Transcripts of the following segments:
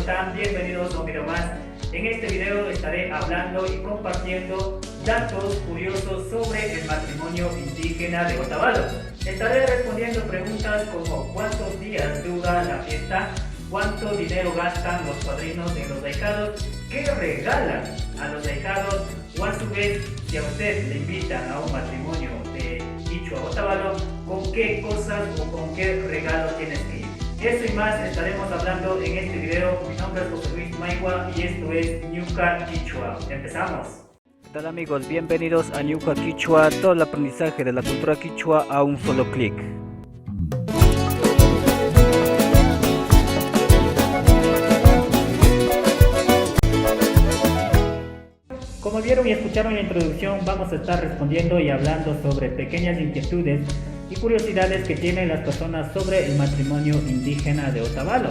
están? Bienvenidos a un video más. En este video estaré hablando y compartiendo datos curiosos sobre el matrimonio indígena de Otavalo. Estaré respondiendo preguntas como cuántos días dura la fiesta, cuánto dinero gastan los padrinos en los ahijados, qué regalan a los ahijados, o a su vez, si a usted le invitan a un matrimonio de Quichua Otavalo, con qué cosas o con qué regalos tienes que ir. Eso y más estaremos hablando en este video. Mi nombre es José Luis Maigua y esto es Ñuka Quichua. Empezamos. ¿Qué tal, amigos? Bienvenidos a Ñuka Quichua, todo el aprendizaje de la cultura quichua a un solo clic. Como vieron y escucharon en la introducción, vamos a estar respondiendo y hablando sobre pequeñas inquietudes y curiosidades que tienen las personas sobre el matrimonio indígena de Otavalo.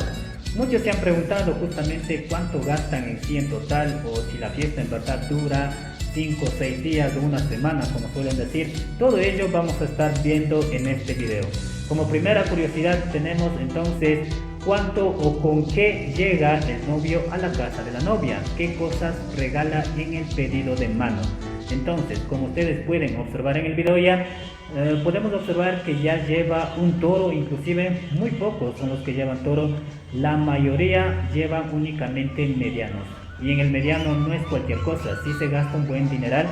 Muchos se han preguntado justamente cuánto gastan en sí en total, o si la fiesta en verdad dura 5 o 6 días o una semana, como suelen decir. Todo ello vamos a estar viendo en este video. Como primera curiosidad tenemos entonces cuánto o con qué llega el novio a la casa de la novia, qué cosas regala en el pedido de mano. Entonces, como ustedes pueden observar en el video ya, podemos observar que ya lleva un toro, inclusive muy pocos son los que llevan toro, la mayoría llevan únicamente medianos. Y en el mediano no es cualquier cosa, sí se gasta un buen dineral,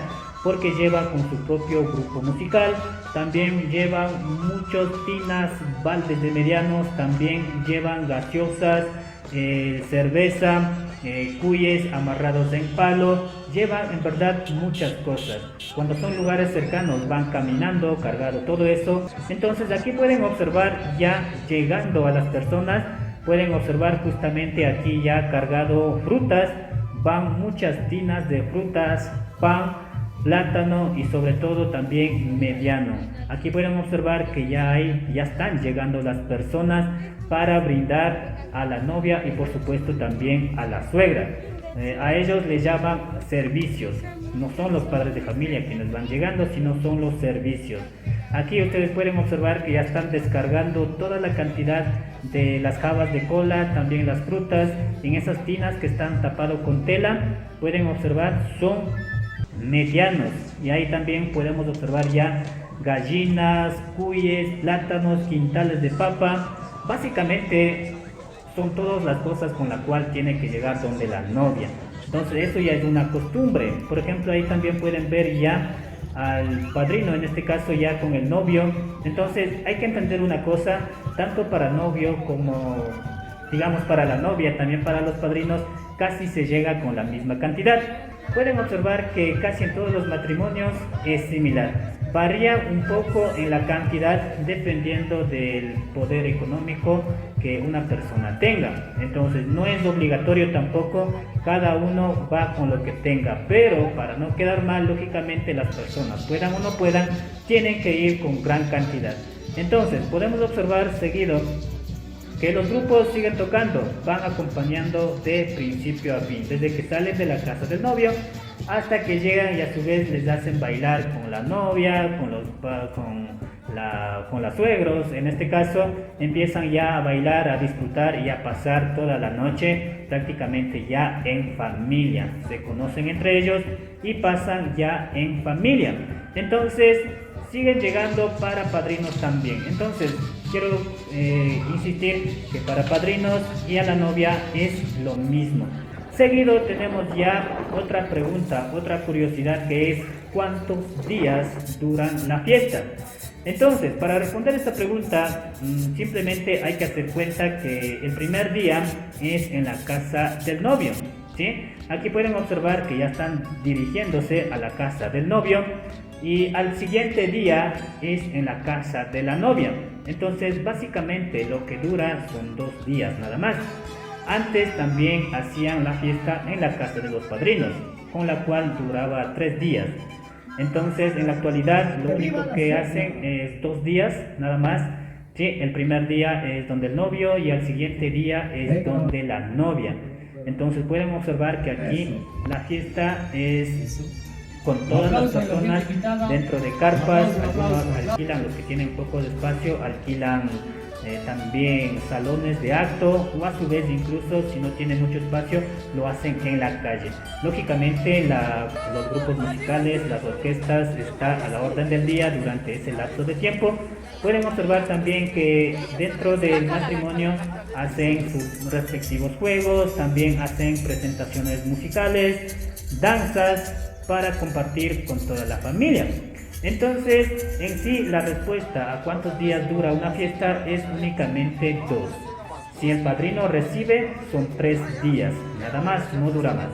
porque lleva con su propio grupo musical, también llevan muchos tinas, baldes de medianos, también llevan gaseosas, cerveza, cuyes amarrados en palo, llevan en verdad muchas cosas. Cuando son lugares cercanos van caminando, cargado todo eso. Entonces aquí pueden observar ya llegando a las personas, pueden observar justamente aquí ya cargado frutas, van muchas tinas de frutas, pan, plátano y sobre todo también mediano. Aquí pueden observar que ya están llegando las personas para brindar a la novia y por supuesto también a la suegra. A ellos les llaman servicios. No son los padres de familia quienes van llegando, sino son los servicios. Aquí ustedes pueden observar que ya están descargando toda la cantidad de las jabas de cola, también las frutas, en esas tinas que están tapadas con tela. Pueden observar son medianos, y ahí también podemos observar ya gallinas, cuyes, plátanos, quintales de papa. Básicamente son todas las cosas con las cuales tiene que llegar donde la novia. Entonces eso ya es una costumbre. Por ejemplo, ahí también pueden ver ya al padrino, en este caso ya con el novio. Entonces hay que entender una cosa, tanto para novio como digamos para la novia, también para los padrinos, casi se llega con la misma cantidad. Pueden observar que casi en todos los matrimonios es similar. Varía un poco en la cantidad dependiendo del poder económico que una persona tenga. Entonces no es obligatorio tampoco, cada uno va con lo que tenga. Pero para no quedar mal, lógicamente las personas, puedan o no puedan, tienen que ir con gran cantidad. Entonces podemos observar seguido que los grupos siguen tocando, van acompañando de principio a fin, desde que salen de la casa del novio hasta que llegan y a su vez les hacen bailar con la novia, con los suegros. En este caso empiezan ya a bailar, a disfrutar y a pasar toda la noche prácticamente ya en familia. Se conocen entre ellos y pasan ya en familia. Entonces siguen llegando para padrinos también. Entonces quiero insistir que para padrinos y a la novia es lo mismo. Seguido tenemos ya otra pregunta, otra curiosidad, que es ¿cuántos días duran la fiesta? Entonces, para responder esta pregunta, simplemente hay que hacer cuenta que el primer día es en la casa del novio, ¿sí? Aquí pueden observar que ya están dirigiéndose a la casa del novio, y al siguiente día es en la casa de la novia. Entonces básicamente lo que dura son 2 días nada más. Antes también hacían la fiesta en la casa de los padrinos, con la cual duraba 3 días. Entonces en la actualidad lo único que hacen es 2 días nada más. Sí, el primer día es donde el novio y al siguiente día es donde la novia. Entonces pueden observar que aquí la fiesta es con todas las personas dentro de carpas. Algunos alquilan, los que tienen poco de espacio, alquilan también salones de acto, o a su vez incluso si no tiene mucho espacio lo hacen en la calle. Lógicamente los grupos musicales, las orquestas está a la orden del día durante ese lapso de tiempo. Pueden observar también que dentro del matrimonio hacen sus respectivos juegos, también hacen presentaciones musicales, danzas para compartir con toda la familia. Entonces, en sí, la respuesta a cuántos días dura una fiesta es únicamente 2. Si el padrino recibe, son 3 días, nada más, no dura más.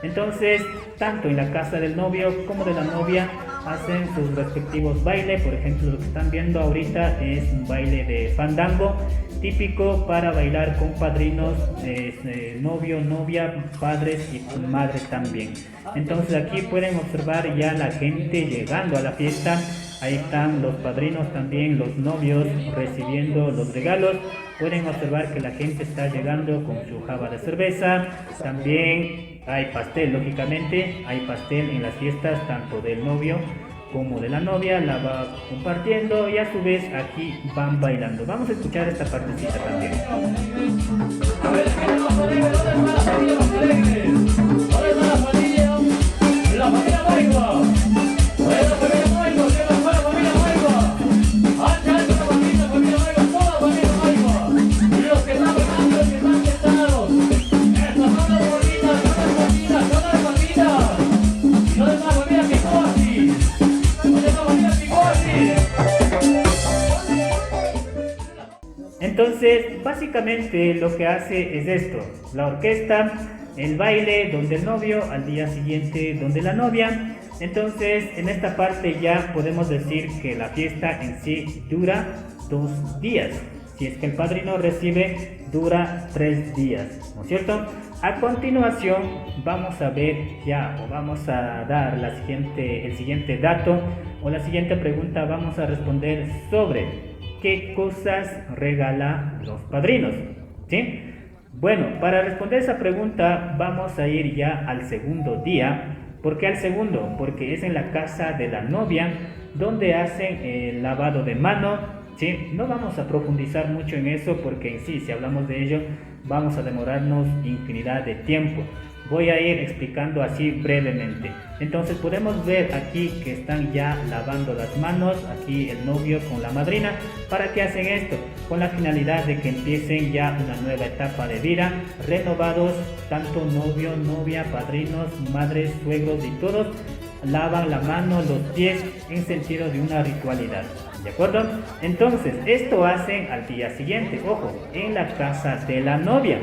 Entonces, tanto en la casa del novio como de la novia hacen sus respectivos bailes. Por ejemplo, lo que están viendo ahorita es un baile de fandango, típico para bailar con padrinos, novio, novia, padres y madres también. Entonces aquí pueden observar ya la gente llegando a la fiesta. Ahí están los padrinos también, los novios recibiendo los regalos. Pueden observar que la gente está llegando con su jarra de cerveza. También hay pastel, lógicamente, hay pastel en las fiestas tanto del novio como de la novia, la va compartiendo y a su vez aquí van bailando. Vamos a escuchar esta partecita también. A ver, entonces, básicamente lo que hace es esto: la orquesta, el baile donde el novio, al día siguiente donde la novia. Entonces, en esta parte ya podemos decir que la fiesta en sí dura 2 días. Si es que el padrino recibe, dura 3 días, ¿no es cierto? A continuación, vamos a ver ya, o vamos a dar el siguiente dato, o la siguiente pregunta. Vamos a responder sobre ¿qué cosas regala los padrinos? ¿Sí? Bueno, para responder esa pregunta vamos a ir ya al segundo día. ¿Por qué al segundo? Porque es en la casa de la novia donde hacen el lavado de mano. ¿Sí? No vamos a profundizar mucho en eso porque en sí, si hablamos de ello, vamos a demorarnos infinidad de tiempo. Voy a ir explicando así brevemente. Entonces podemos ver aquí que están ya lavando las manos, aquí el novio con la madrina. ¿Para qué hacen esto? Con la finalidad de que empiecen ya una nueva etapa de vida, renovados, tanto novio, novia, padrinos, madres, suegros y todos lavan la mano, los pies en sentido de una ritualidad. ¿De acuerdo? Entonces, esto hacen al día siguiente, ojo, en la casa de la novia.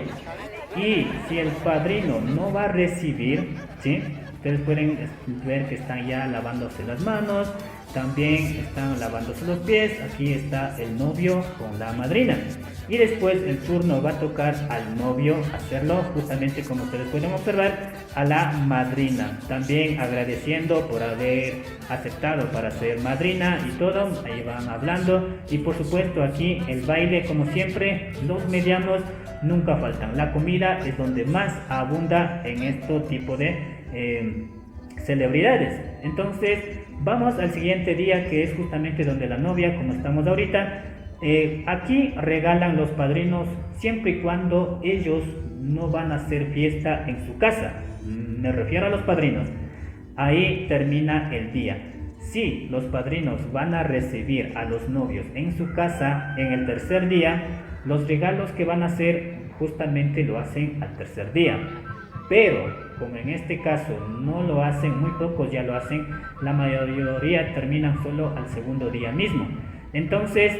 Y si el padrino no va a recibir, ¿sí? Ustedes pueden ver que están ya lavándose las manos, también están lavándose los pies. Aquí está el novio con la madrina. Y después el turno va a tocar al novio hacerlo, justamente como ustedes pueden observar, a la madrina. También agradeciendo por haber aceptado para ser madrina y todo. Ahí van hablando. Y por supuesto aquí el baile, como siempre, los medianos nunca faltan. La comida es donde más abunda en este tipo de celebridades. Entonces vamos al siguiente día, que es justamente donde la novia, como estamos ahorita, aquí regalan los padrinos siempre y cuando ellos no van a hacer fiesta en su casa. Me refiero a los padrinos. Ahí termina el día. Si los padrinos van a recibir a los novios en su casa en el tercer día, los regalos que van a hacer justamente lo hacen al tercer día. Pero como en este caso no lo hacen, muy pocos ya lo hacen, la mayoría terminan solo al segundo día mismo. Entonces,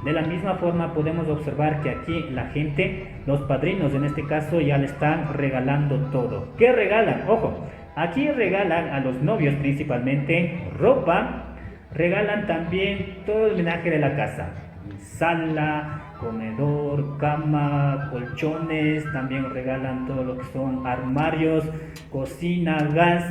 de la misma forma podemos observar que aquí la gente, los padrinos en este caso, ya le están regalando todo. ¿Qué regalan? Ojo, aquí regalan a los novios principalmente ropa, regalan también todo el menaje de la casa, sala, comedor, cama, colchones, también regalan todo lo que son armarios, cocina, gas.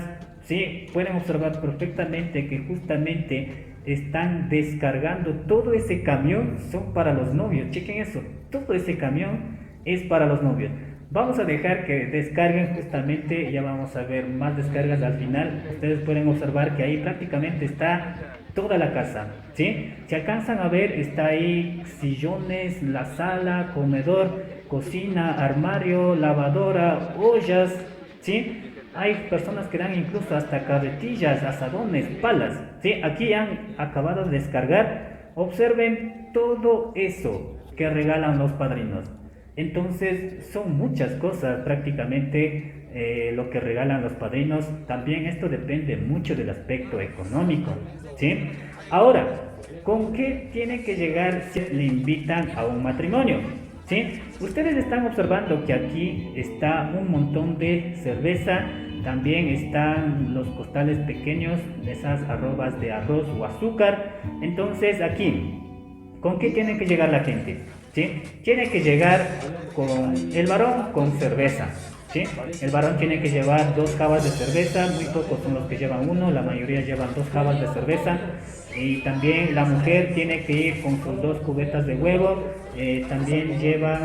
Sí, pueden observar perfectamente que justamente están descargando todo ese camión, son para los novios. Chequen eso, todo ese camión es para los novios. Vamos a dejar que descarguen justamente, ya vamos a ver más descargas al final. Ustedes pueden observar que ahí prácticamente está toda la casa, ¿sí? Si alcanzan a ver, está ahí sillones, la sala, comedor, cocina, armario, lavadora, ollas, ¿sí? Hay personas que dan incluso hasta carretillas, asadones, palas, ¿sí? Aquí han acabado de descargar. Observen todo eso que regalan los padrinos. Entonces son muchas cosas prácticamente lo que regalan los padrinos. También esto depende mucho del aspecto económico, ¿sí? Ahora, ¿con qué tiene que llegar si le invitan a un matrimonio? ¿Sí? Ustedes están observando que aquí está un montón de cerveza, también están los costales pequeños, esas arrobas de arroz o azúcar. Entonces aquí, ¿con qué tiene que llegar la gente? ¿Sí? Tiene que llegar con el varón con cerveza, ¿sí? El varón tiene que llevar 2 jabas de cerveza, muy pocos son los que llevan uno, la mayoría llevan 2 jabas de cerveza. Y también la mujer tiene que ir con sus 2 cubetas de huevo. También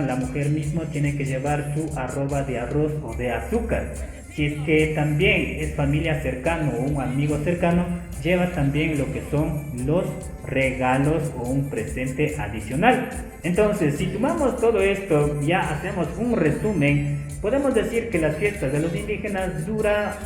la mujer mismo tiene que llevar su arroba de arroz o de azúcar. Si es que también es familia cercana o un amigo cercano, lleva también lo que son los regalos o un presente adicional. Entonces, si tomamos todo esto, ya hacemos un resumen, podemos decir que las fiestas de los indígenas dura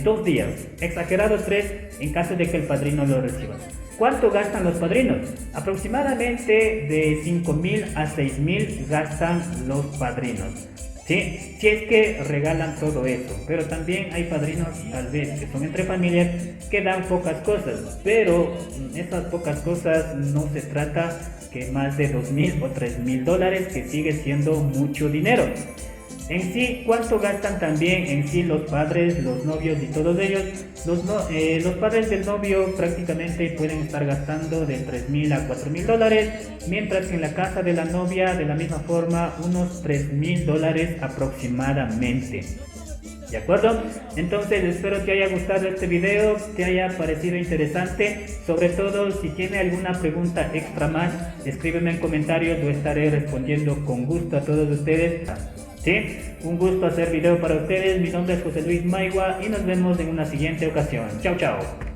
2 días, exagerado 3 en caso de que el padrino lo reciba. ¿Cuánto gastan los padrinos? Aproximadamente de 5.000 a 6.000 gastan los padrinos. ¿Sí? Si es que regalan todo eso, pero también hay padrinos tal vez que son entre familias que dan pocas cosas, pero esas pocas cosas no se trata que más de 2.000 o 3.000 dólares, que sigue siendo mucho dinero. En sí, ¿cuánto gastan también en sí los padres, los novios y todos ellos? Los padres del novio prácticamente pueden estar gastando de 3.000 a 4.000 dólares, mientras que en la casa de la novia, de la misma forma, unos 3.000 dólares aproximadamente. ¿De acuerdo? Entonces espero que haya gustado este video, te haya parecido interesante. Sobre todo, si tiene alguna pregunta extra más, escríbeme en comentarios, yo estaré respondiendo con gusto a todos ustedes. ¿Sí? Un gusto hacer video para ustedes. Mi nombre es José Luis Maigua y nos vemos en una siguiente ocasión. Chao, chao.